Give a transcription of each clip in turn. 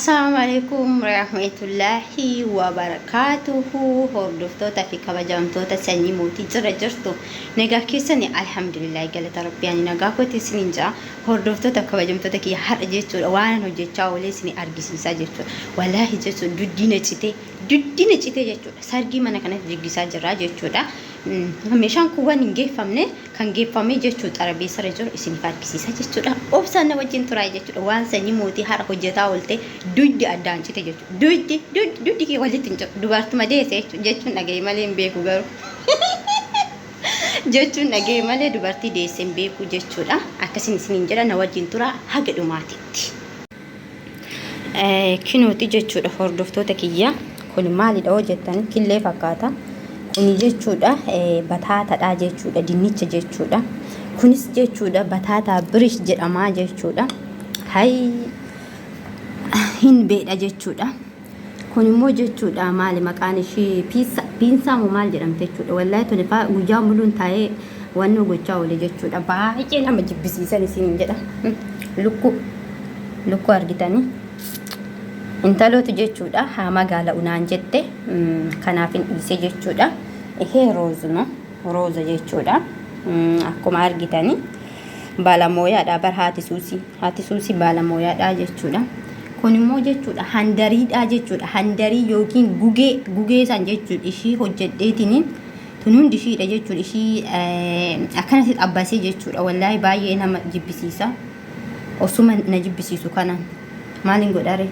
السلام عليكم ورحمة الله وبركاته. هردفتوتا في كبجامتوتا سني موتي جرجرتو نجا كيسني الحمد لله قالت ربي يعني نجا كوتي سنينجا هردفتوتا كبجامتوتا كي حر جيتو وانا هجيتشا وليسني أرجسيسا جيتو والله جيتو دودينا جيتي جيتو سارجي منا كانت جيجيسا جرا جيتو دا مشان كوان نجي فمنه كان جي فمي جيتو تربي سرجور إسني فاركسيسا جيتو دا أوبسنا وجين تراي جيتو وان سني موتي حر هجيتا ولتي duddi addaan cite jechuudha. Duddi kee walitti hin jiru. Dubartuma deesse jechuun dhaga'ee malee hin beeku garuu. Jechuun dhaga'ee malee dubartii deesse hin beeku jechuudha. Akkasiin isiniin jedha na wajjin tura haga dhumaatitti. Kinooti jechuudha hordoftoota kiyya. Kun maalidha hoo jettan killee fakkaata. Kuni jechuudha bataataadha jechuudha dinnicha jechuudha. Kunis jechuudha bataataa birish jedhamaa jechuudha. hin beedha jechuudha. Kun immoo jechuudha maali maqaan ishee piinsaa moo maal jedhamte jechuudha. Wallahi tuni faa guyyaa muluun taa'ee wanni gochaa oole jechuudha. Baay'ee nama jibbisiisan isiniin jedha. Lukku argitanii intaloota jechuudha haa magaala unaan jette kanaaf hin dhiise jechuudha. Ihee rooza jechuudha. Akkuma argitanii baalamoyaadha bar haati suusii baalamoyaadha jechuudha. Kun immoo jechuudha handariidha jechuudha. Handarii yookiin gugee san jechuudha. Ishii hojjedheetiniin tun hundi ishiidha jechuudha. Ishii akkanatti xabbasee jechuudha. Wallahi baay'ee nama jibbisiisa. Osuma na jibbisiisu kanaan maaliin godhare.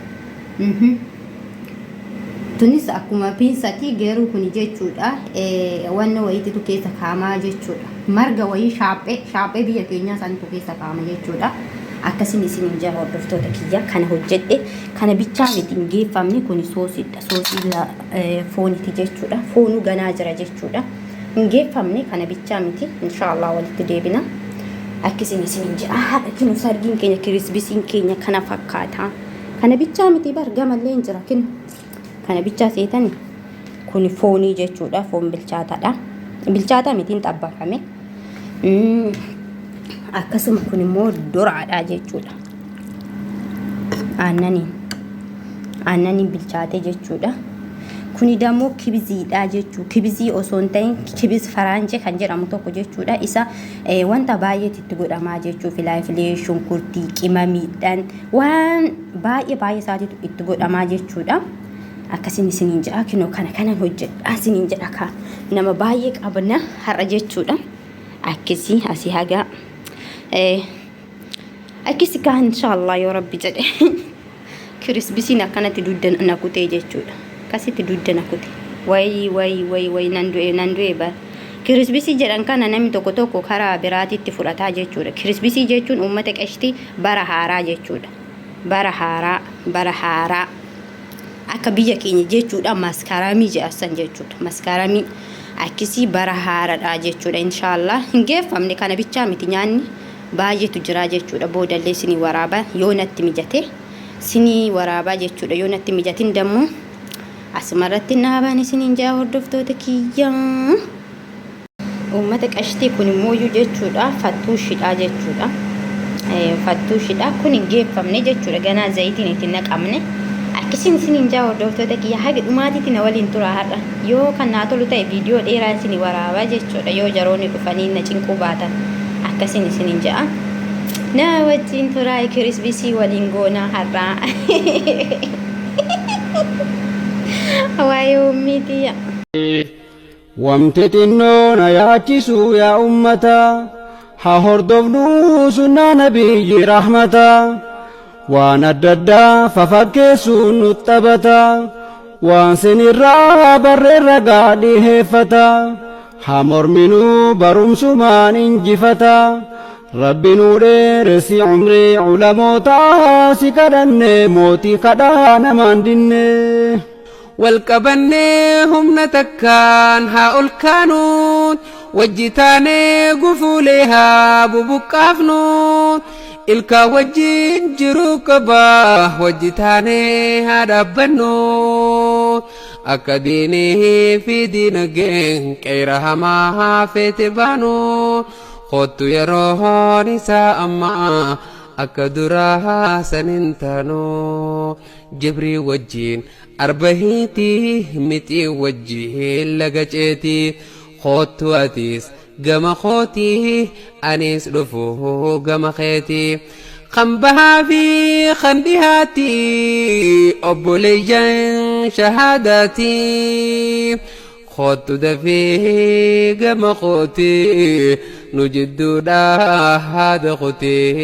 Tunis akkuma piinsatii geeruu kun jechuudha. Wanna wayititu keessa kaamaa jechuudha. Marga wayii shaaphee biyya keenyaa isaaniitu keessa kaama jechuudha. Akkasiin isiniin jala hordoftoota kiyya kana hojjedhe kana bichaa miti hin geeffamne kun soosiidha. Soosii fooniti jechuudha. Foonuu ganaa jira jechuudha. Hin geeffamne kana bichaa miti inshaallah walitti deebina. Akkasiin isiniin jala haadha kinu sargiin keenya kirisbisiin keenya kana fakkaata. Kana bichaa miti bargamallee hin jira kinu. Kana bichaa seetani kun foonii jechuudha. Foon bilchaataadha. Bilchaata miti hin xabbafame. Akkasuma kun immoo doraadha jechuudha. Aannaniin bilchaate jechuudha. Kuni dammoo kibiziidha jechuudha. Kibizii osoo hin ta'in kibiz faraanjee kan jedhamu tokko jechuudha. Isa wanta baay'eetti itti godhamaa jechuudha. Filaafilee, shunkurtii, qimamiidhaan waan baay'ee isaatiitu itti godhamaa jechuudha. Akkasiin isiniin jedha kinoo kana hojjedha isiniin jedha nama baay'ee qabna har'a jechuudha. Akkasii asii hagaa akkasi kaa inshaallah yoo rabbi jedhe kirisbisiin akkanatti duddan nakutee jechuudha. Akkasitti duddan nakute way nan du'e bar kirisbisii jedhan kana namni tokko karaa biraatitti fudhataa jechuudha. Kirisbisii jechuun uummata qashtii bara haaraa jechuudha. Bara haaraa akka biyya keenya jechuudha maskaaramii jedhasan jechuudha. Maskaaramii akkasii bara haaraadha jechuudha. Inshaallah hin geeffamne kana bichaa miti nyaanni baay'eetu jira jechuudha. Boodallee sinii waraabaa yoo natti mijate sinii waraabaa jechuudha. Yoo natti mijatin dammoo asumarratti naabaan isiniin jaa hordoftoota kiyyaa. Uummata qashtii kun immoo jechuudha fattuushidha jechuudha. Fattuushidha kun hin geeffamne jechuudha. Ganaa zayitiin itti naqamne. Akkasiin isiniin jaa hordoftoota kiyya haga dhumaatitti na waliin tura har'a. Yoo kan naa tolu ta'e viidiyoo dheeraa isinii waraabaa jechuudha. Yoo jaroonni dhufanii na cinquu baatan. Akkasiin isiniin jaa. Na wajjin turaa kirisbisii waliin goonaa har'aa. Waayee ummitiya. Wamti xinnoo na yaachisu yaa ummata. Haa hordofnu sunnaa nabiyyi rahmata. Waan adda addaa fafakkeessuun nutti taphata. Waan sinirraa barreerra gaadhii heeffata. Haa morminuu barumsumaan injifata. Rabbinuu dheeressi umrii ulamoota si kadhanne mootii kadhaa namaan dinne. Walqabannee humna takkaan haa ol kaanuun wajji taanee gufuulee haa bubuqqaafnuun. Ilka wajjin jiru qaba wajji taanee haa dhaabbannu akka diinii fi diinagdeen qeera hamaa haa feete baanu kottu yeroon isaa amma أكدرها سننتانو جبري وجين أربهيتي متي وجهي لقجيتي خوتو أتيس قم خوتي أنيس رفوه قم خيتي خنبها في خندهاتي أبوليجان شهاداتي خوت دفي قم خوتي نجد هذا خوتي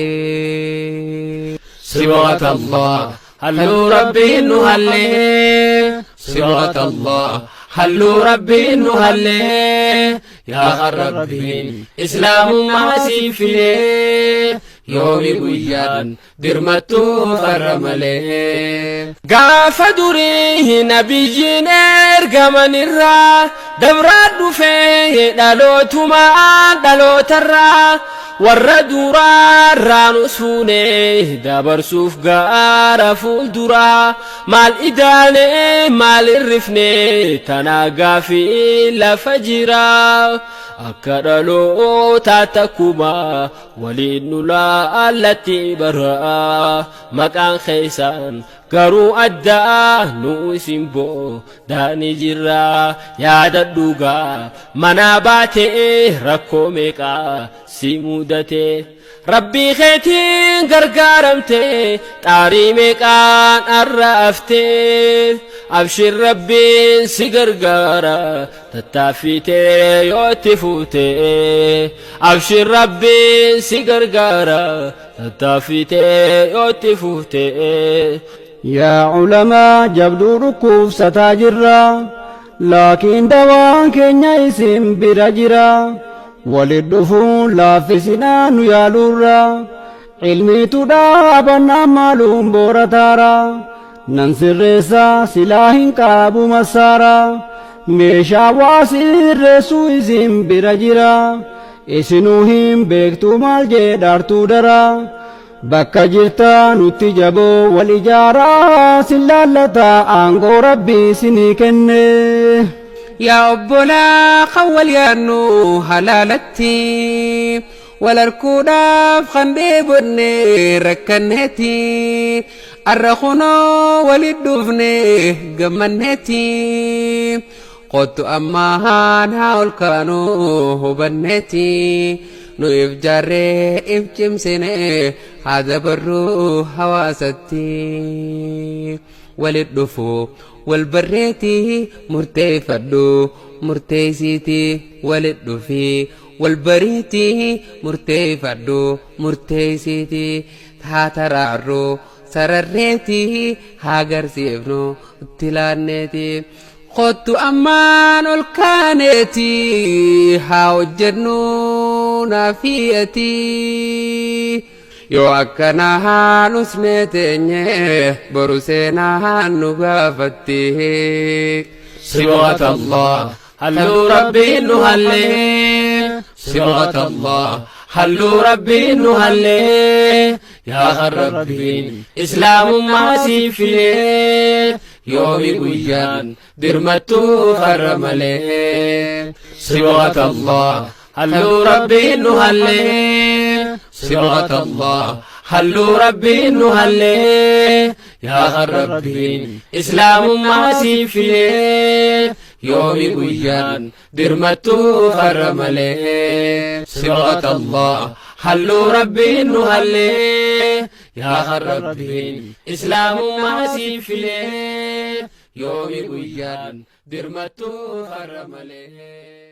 صبغة الله هلو ربي إنه هلي صبغة الله هلو ربي إنه هلي يا ربي إسلام ما سيفلي يومي قيان درمتو فرملي قاف دريه نبي جينير قمن الرا دبراد فيه دلوتو ما دلوت الرا والردورا رانو سوني دبر سوف قارا فول درا مال إداني مال الرفني تناقا في لفجرا أكرلو تاتكما ولين لا التي برا مكان خيسان قرو أدى نوسم بو داني جرا يا ددوغا مناباتي ركو ميكا سيمودتي ربي خيتين غرغرمتي تاري ميكان أرفتي أبشر ربي سيغرغارا تتافيتي يوتفوتي أبشر ربي سيغرغارا تتافيتي يوتفوتي يا علماء جبدو ركوف ستاجرا لكن دوان كينيا اسم برجرا ولدفون لا في سنان يالورا علمي تدابنا معلوم بورتارا ننسر رسا سلاحين كابو مسارا ميشا واسر رسو اسم برجرا اسنوهم بيكتو مال جدارتو درا bakka jirta nutti jaboo wal ijaaraa sillaallata aangoo rabbii sinii kenne يا أبولا خول يانو هلالتي والاركودا فخندي بني ركنتي الرخونو ولدفني قمنتي قلت أماهان هاول كانوا بنتي نو إفجاري إفجمسيني هذا برو حواستي ولدفو والبريتي مرتي فدو مرتي سيتي ولدفي والبريتي مرتي فدو مرتي سيتي تاترارو سرريتي هاجر سيفنو تلانيتي خدت أمان الكانتي هاوجنو نافيتي يو أكناها نسنتني برسيناها نغافتي صبغة الله هلو ربي إنه هلي صبغة الله هلو ربي إنه هلي يا ربي إسلام ما سيفلي يومي قيان درمتو فرملي صبغة الله هلو ربي إنه هلي صبغة الله هلو ربي إنه هلي يا ربي إسلام ما سيفلي يومي قيان درمتو فرملي صبغة الله هلو ربي إنه هلي يا ربي إسلام ما سيفلي يومي قيان درمتو فرملي